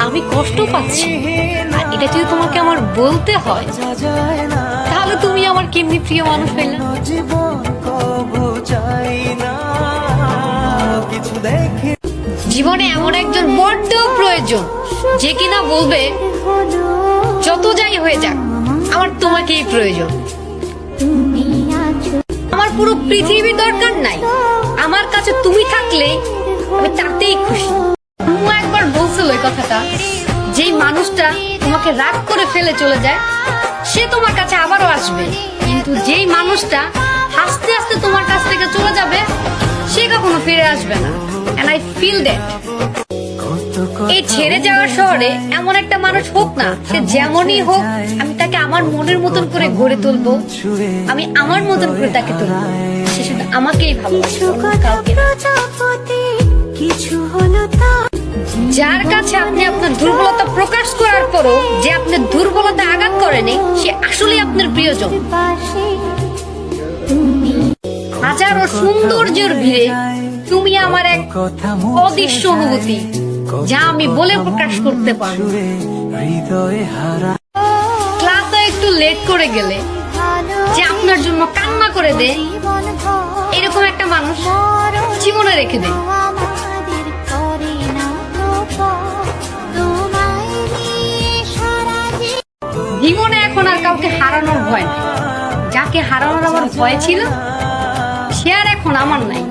আমি কষ্ট পাচ্ছি আর এটা যদি তোমাকে আমার বলতে হয়, তাহলে তুমি আমার কেমনি প্রিয় মানুষ হইলে? জীবনে এমন একজন বড্ড প্রয়োজন যে কিনা বলবে যত যাই হয়ে যাক আমার তোমাকেই প্রয়োজন। আমার পুরো পৃথিবী দরকার নাই, আমার কাছে তুমি থাকলে আমি তাতেই খুশি। আম্মু একবার বলছিল এই কথাটা, যেই মানুষটা তোমাকে রাগ করে ফেলে চলে যায় সে তোমার কাছে আবারও আসবে, কিন্তু যেই মানুষটা হাসতে হাসতে তোমার কাছ থেকে চলে যাবে সে কখনো ফিরে আসবে না। And I feel that. এই ছেড়ে যাওয়ার শহরে এমন একটা মানুষ হোক না, সে যেমনই হোক আমি তাকে আমার মনের মতন করে গড়ে তুলবো, আমি আমার মতন করে তাকে তুলবো, সে শুধু আমাকেই ভালোবাসবে। যার কাছে আপনি আপনার দুর্বলতা প্রকাশ করার পরও যে আপনার দুর্বলতা আঘাত করেনি, সে আসলে আপনার প্রিয়জন। হাজারো সৌন্দর্যের ভিড়ে তুমি আমার এক অদৃশ্য অনুভূতি, যা আমি বলে প্রকাশ করতে পারবো। ক্লাসে একটু লেট করে গেলে যে আপনার জন্য কান্না করে দেয়, এরকম একটা মানুষ জীবনে রেখে দেয়। জীবনে এখন আর কাউকে হারানোর ভয় নাই, যাকে হারানোর আমার ভয় ছিল সে আর এখন আমার নাই।